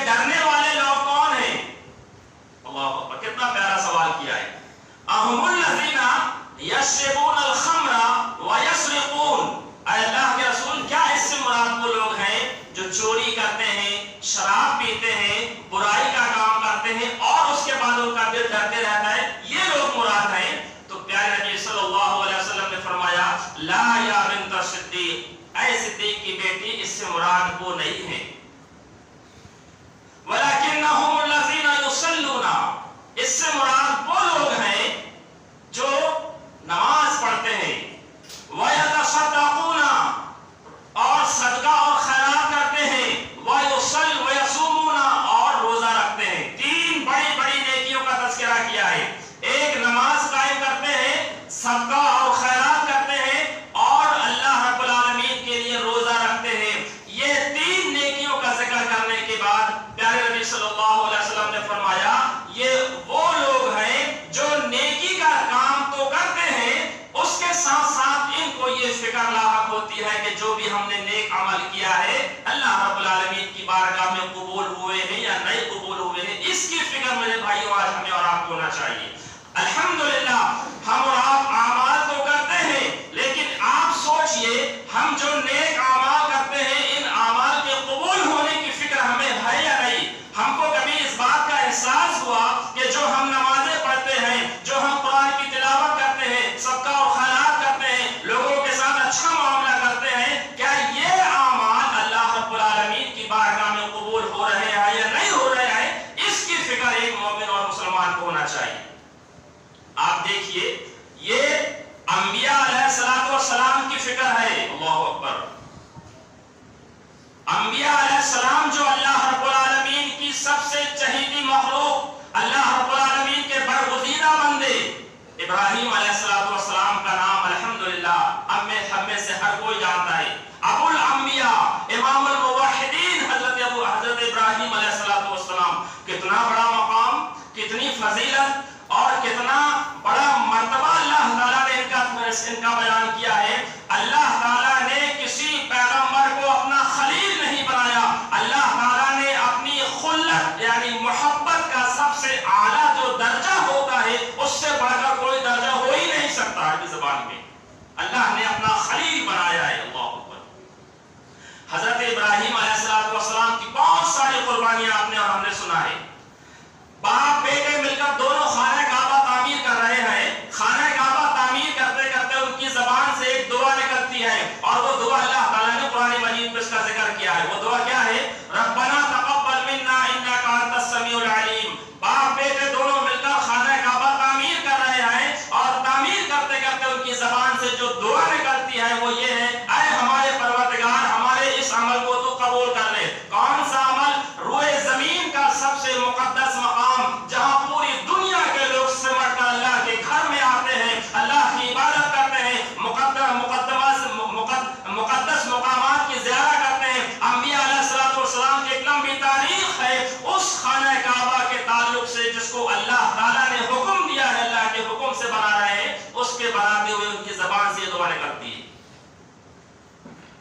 ڈرنے والے لوگ کون ہیں؟ اللہ اکبر، کتنا پیارا سوال کیا ہے. اہم الذین یشربون الخمر ویسرقون، اے اللہ کے رسول کیا اس سے مراد وہ لوگ ہیں جو چوری کرتے ہیں، شراب پیتے ہیں، برائی کا کام کرتے ہیں اور اس کے بعد ان کا دل ڈرتے رہتا ہے، یہ لوگ مراد ہیں؟ تو پیارے نبی صلی اللہ علیہ وسلم نے فرمایا لا یا بنت صدیق، اے صدیق کی بیٹی، اس سے مراد وہ نہیں ہے. وَلَكِنَّهُمُ الَّذِينَ يُصَلُّونَ، اس سے مراد وہ لوگ ہیں جو نماز پڑھتے ہیں، وَيَتَصَدَّقُونَ، اور صدقہ اور خیرات کرتے ہیں، وَيَصُومُونَ، اور روزہ رکھتے ہیں. تین بڑی بڑی نیکیوں کا تذکرہ کیا ہے. ایک نماز قائم کرتے ہیں، صدقہ اور خیرات کرتے ہیں اور اللہ رب العالمین کے لیے روزہ رکھتے ہیں. یہ تین نیکیوں کا ذکر کرنے کے بعد پیارے نبی صلی اللہ علیہ وسلم نے فرمایا یہ وہ لوگ ہیں جو نیکی کا کام تو کرتے ہیں، اس کے ساتھ ساتھ ان کو یہ فکر لاحق ہوتی ہے کہ جو بھی ہم نے نیک عمل کیا ہے اللہ رب العالمین کی بارگاہ میں قبول ہوئے ہیں یا نہیں قبول ہوئے ہیں. اس کی فکر میرے بھائیوں آج ہمیں اور آپ کو ہونا چاہیے. الحمدللہ ہم اور آپ اعمال تو کرتے ہیں، لیکن آپ سوچئے ہم جو نیک اعمال کرتے ہیں ان اعمال کے قبول ہونے کی فکر ہمیں ہے یا نہیں؟ ہم کو کبھی اس بات کا احساس ہوا کہ جو ہم نمازیں پڑھتے ہیں، جو ہم قرآن کی تلاوت کرتے ہیں، صدقہ اور خیرات کرتے ہیں، لوگوں کے ساتھ اچھا معاملہ کرتے ہیں، کیا یہ اعمال اللہ رب العالمین کی بارگاہ میں قبول ہو رہے ہیں یا نہیں ہو رہے ہیں؟ اس کی فکر ایک مومن اور مسلمان کو ہونا چاہیے. آپ دیکھیے یہ انبیاء علیہ السلام کی فکر ہے. اللہ اکبر. انبیاء علیہ السلام جو اللہ رب العالمین کی سب سے چہیتی مخلوق، اللہ رب العالمین کے برگزیدہ بندے، ابراہیم علیہ السلام کا نام الحمدللہ ہم میں سے ہر کوئی جانتا ہے. ابو الانبیاء، امام الموحدین حضرت ابراہیم علیہ السلام، کتنا بڑا مقام، کتنی فضیلت اور کتنا بڑا مرتبہ اللہ تعالیٰ نے ان کا بیان کیا ہے. اللہ تعالیٰ نے کسی پیغمبر کو اپنا خلیل نہیں بنایا، اللہ تعالیٰ نے اپنی خلت یعنی محبت کا سب سے اعلیٰ جو درجہ ہوتا ہے اس سے بڑھ کر کوئی درجہ ہو ہی نہیں سکتا عربی زبان میں. اللہ نے اپنا خلیل بنایا ہے. اللہ اکبر. حضرت ابراہیم علیہ السلام کی بہت ساری قربانیاں آپ نے اور ہم نے سنا ہے. باپ بیٹے مل کر دونوں خانہ کعبہ تعمیر کر رہے ہیں. خانہ کعبہ تعمیر کرتے کرتے ان کی زبان سے ایک دعا نکلتی ہے اور وہ دعا اللہ تعالیٰ نے قرآن مجید میں اس کا ذکر کیا ہے. وہ دعا کیا ہے؟ ربنا تقبل منا انک انت السمیع العلیم. باپ بیٹے دونوں مل کر خانہ کعبہ تعمیر کر رہے ہیں اور تعمیر کرتے کرتے ان کی زبان سے جو دعا نکلتی ہے وہ یہ ہے اے ہمارے پروردگار ہمارے اس عمل کو تو قبول کر لے. کون سا عمل؟ روئے زمین کا سب سے مقدس مقام جہاں پوری دنیا کے لوگ سمٹ کر اللہ کے گھر میں آتے ہیں، اللہ کی عبادت کرتے ہیں، مقدس مقامات کی زیارت کرتے ہیں. انبیاء علیہ السلام کی ایک لمبی تاریخ ہے اس خانہ کعبہ کے تعلق سے جس کو اللہ تعالیٰ نے حکم دیا ہے، اللہ کے حکم سے بنا رہے ہیں. اس کے بناتے ہوئے ان کی زبان سے یہ دعا نکلتی ہے.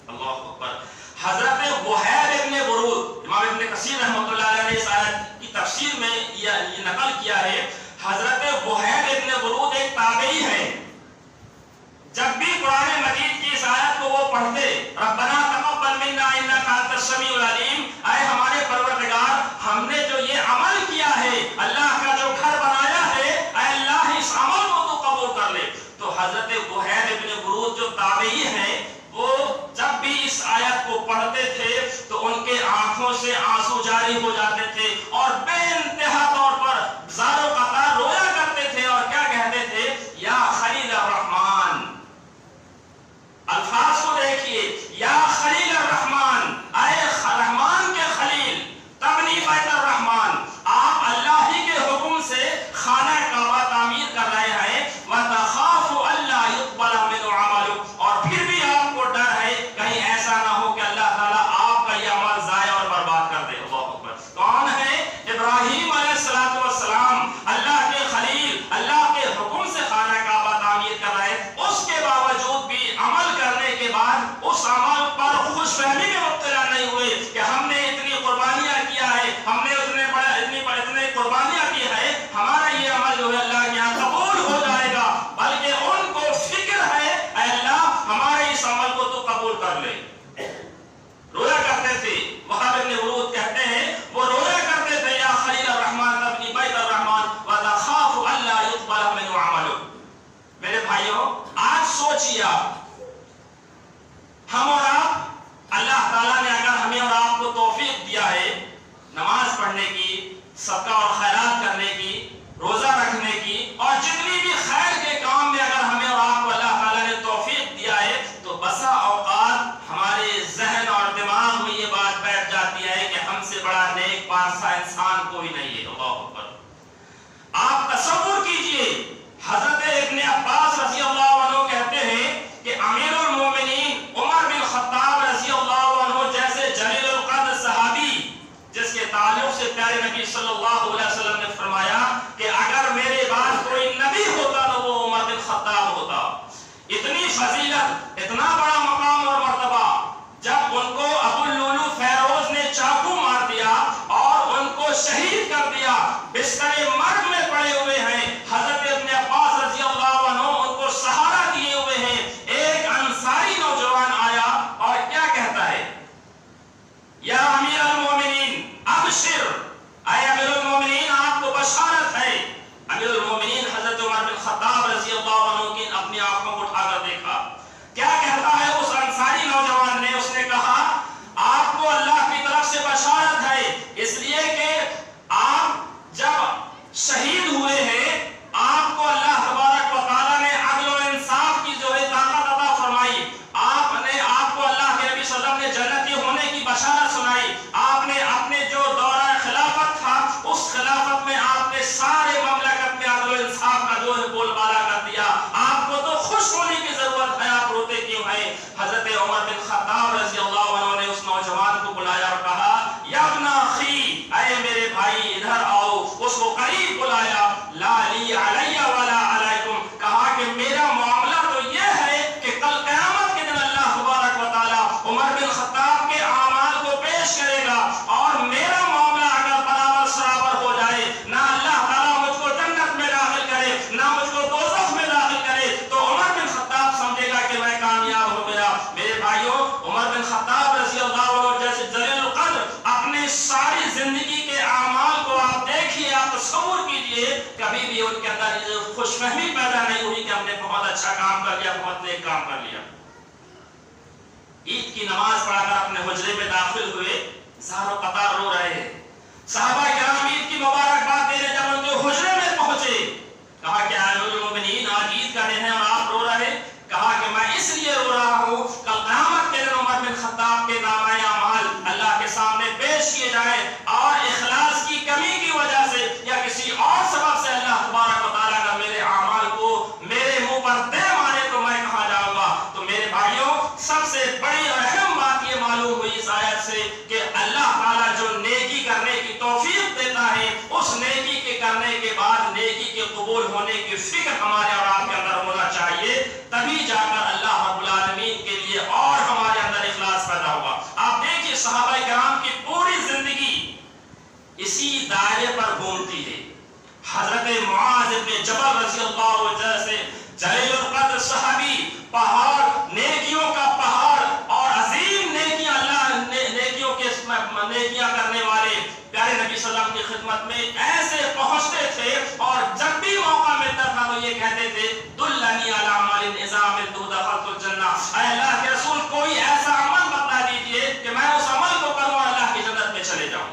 اللہ اکبر. حضرت وہیب ابن برود، امام ابن کثیر رحمۃ اللہ علیہ نے اس آیت کی تفسیر میں یہ نقل کیا ہے. حضرت وہیب ابن برود ایک تابعی ہے. جب بھی قرآن مجید کی اس آیت کو وہ پڑھتے ربنا تقبل منا انک انت السمیع العلیم، اے ہمارے پروردگار ہم نے جو یہ عمل کیا ہے، اللہ کا جو گھر بنایا ہے، اے اللہ اس عمل کو تو قبول کر لے. تو حضرت وہیب ابن برود جو تابعی ہیں وہ جب بھی اس آیت کو پڑھتے تھے تو ان کے آنکھوں سے آنسو جاری ہو جاتے تھے اور بے انتہا طور پر زار و قطار رویا کرتے تھے اور کیا کہتے تھے؟ یا خلیل الرحمن. الفاظ کو دیکھیے، یا خلیل الرحمن، اے رحمان کے خلیل، تبنی بیت الرحمن، آپ اللہ ہی کے حکم سے خانہ کعبہ تعمیر کر رہے ہیں. وَتَخَافُ أَلَّا يُقْبَلَ مِنْهُ عَمَلُكُمْ، اور پھر بھی آپ کو ڈر ہے کہیں ایسا نہ ہو کہ اللہ تعالیٰ آپ کا یہ عمل ضائع اور برباد کر دے. اللہ اکبر. کون ہے सोचिए आप, हम और आप, अल्लाह ताला ने अगर हमें और आपको तौफीक दिया है नमाज पढ़ने की, सदका और खैरात करने की, रोजा रखने की, और जितनी भी खैर के काम में अगर हमें और आपको अल्लाह ताला ने तौफीक दिया है, तो बसा औकात हमारे जहन और दिमाग में ये बात बैठ जाती है कि हमसे बड़ा नेक पासा इंसान कोई नहीं है। अल्लाह अकबर। आप तसव्वुर कीजिए, हजरत इब्न अब्बास रज़ी अल्लाह अन्हु कहते हैं कि अमीरुल मोमिनीन उमर बिन खत्ताब रज़ी अल्लाह अन्हु जैसे जलीलुल क़द्र सहाबी, जिसके ताल्लुक से प्यारे नबी सल्लल्लाहु अलैहि वसल्लम ने फरमाया कि अगर मेरे बाद कोई नबी होता तो वो उमर बिन खत्ताब होता। इतनी फजीलत, इतना बड़ा मकाम और मर्तबा, जब उनको अबुल लुलू फैरोज ने चाकू मार दिया और उनको शहीद कर दिया, बिस्तरे मर्ग में पड़े हुए हैं, हजरत इब्न अब्बास रज़ी अल्लाह अन्हु उनको सहारा दिए हुए हैं। एक अंसारी नौजवान आया और क्या कहता है, या अमीरुल मोमिनीन अबशिर, ऐ अमीरुल मोमिनीन आपको बशारत है। अमीरुल मोमिनीन हजरत उमर बिन खत्ताब रज़ी अल्लाह अन्हु की अपनी आंखों को उठाकर देखा, क्या कहता है उस अंसारी नौजवान ने, उसने कहा आपको अल्लाह की तरफ से बशारत है, इसलिए कि आप जब शहीद हुए हैं आपको अल्लाह तबारक व तआला ने अदल व इंसाफ की जो है ताकत अता फरमाई, आपको अल्लाह के नबी सल्लल्लाहु अलैहि वसल्लम ने जन्नती होने की बशारत सुनाई, आपने अपने जो दौरा खिलाफत था उस खिलाफत में आपने सारे ममलकत में अदल व इंसाफ का जो है बोलबाला कर दिया, आपको तो खुश होने की जरूरत है, आप रोते क्यों हैं। हजरत उमर बिन खत्ताब रज़ी अल्लाह अन्हु ने उस नौजवान को बुलाया और कहा, या इब्न अखी, ऐ मेरे भाई इधर आओ। उसको करीब बुलाया, ला ली अलैया वला अलैकुम, कहा कि मेरा मामला तो यह है कि कल क़यामत के दिन अल्लाह तबारक व तआला उमर बिन खत्ताब के आमाल को पेश करेगा, और मेरा मामला अगर बराबर सराबर हो जाए, ना अल्लाह ताला मुझको जन्नत में दाखिल करे ना मुझको दोज़ख में दाखिल करे, तो उमर बिन खत्ताब समझेगा कि मैं कामयाब हो गया। मेरे भाइयों, उमर बिन खत्ताब रज़ी अल्लाह अन्हु जैसे जलीलुल क़द्र अपनी सारी जिंदगी के आमाल को आप देखिए, आप तसव्वुर कीजिए, कभी भी उनके अंदर खुशफहमी पैदा नहीं हुई कि हमने बहुत अच्छा काम कर लिया, बहुत नेक काम कर लिया। ईद की नमाज पढ़कर अपने हुजरे में दाखिल हुए, ज़ारो कतार रो रहे हैं। सहाबा किराम ईद की मुबारकबाद देने जब उनके हुजरे में पहुंचे, कहा कि अमीरुल मोमिनीन आज ईद का दिन है और आप रो रहे, कहा कि मैं इसलिए रो रहा हूं, कल क़यामत के दिन उमर बिन खत्ताब के नामाए अमाल अल्लाह के सामने पेश किए जाए और इखलास की कमी की वजह से या किसी और सबब से अल्लाह तबारक व तआला अगर मेरे अमाल को मेरे मुंह पर दे मारे तो मैं कहां जाऊंगा। तो मेरे भाइयों, सबसे बड़ी और अहम बात ये मालूम हुई इस आयत से कि अल्लाह ताला जो नेकी करने की तौफीक देता है, उस नेकी के करने के बाद नेकी के कबूल होने की फिक्र हमारे और आपके अंदर होना चाहिए, तभी जाकर अल्लाह रब्बुल आलमीन के लिए और हमारे अंदर इखलास पैदा होगा। आप देखिए सहाबा किराम की पूरी जिंदगी इसी दायरे पर घूमती है। हजरत मुआज इब्न जबल रज़ी अल्लाह जैसे जलीलुल क़द्र सहाबी, पहाड़, नेकियों का पहाड़ और अजीम नेकियां नेकियों के नेकियां करने वाले प्यारे नबी सल्लल्लाहु अलैहि वसल्लम की खिदमत में ऐसे पहुंचते थे और जब भी मौका मिलता था तो ये कहते थे, दुल्लनी अला अमलिन इज़ा अमिलतु दखलतुल जन्नह, ऐ अल्लाह के रसूल कोई ऐसा अमल बता दीजिए कि मैं उस अमल को करूं और अल्लाह की जन्नत में चले जाऊं।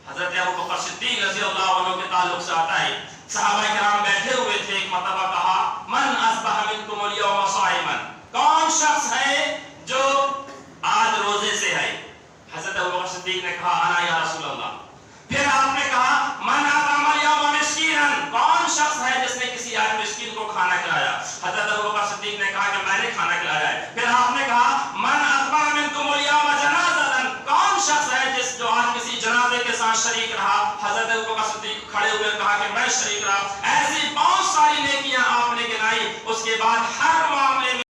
हजरत अबू बकर सिद्दीक रज़ी अल्लाह अन्हु के ताल्लुक से आता है, सहाबा किराम बैठे हुए थे, एक मरतबा कहा, मन अस्बह मिनकुमुल यौम साइमन, कौन शख्स है जो आज रोजे से है। हजरत अबू बकर सिद्दीक ने कहा, अना या रसूल अल्लाह। फिर आपने कहा, मन अतअमल यौम मिस्कीनन, कौन शख्स है जिसने किसी आज मिस्कीन को खाना खिलाया। हजरत अबू बकर सिद्दीक ने कहा कि मैंने खाना खिलाया है। फिर आपने कहा, मन अतबअ मिनकुमुल यौम जनाज़तन, कौन शख्स है जो आज किसी जनाजे के साथ शरीक रहा। हजरत अबू बकर सिद्दीक खड़े हुए कहा कि मैं शरीक रहा। ऐसी बहुत सारी नेकियां आपने गिनाई, उसके बाद हर मामले में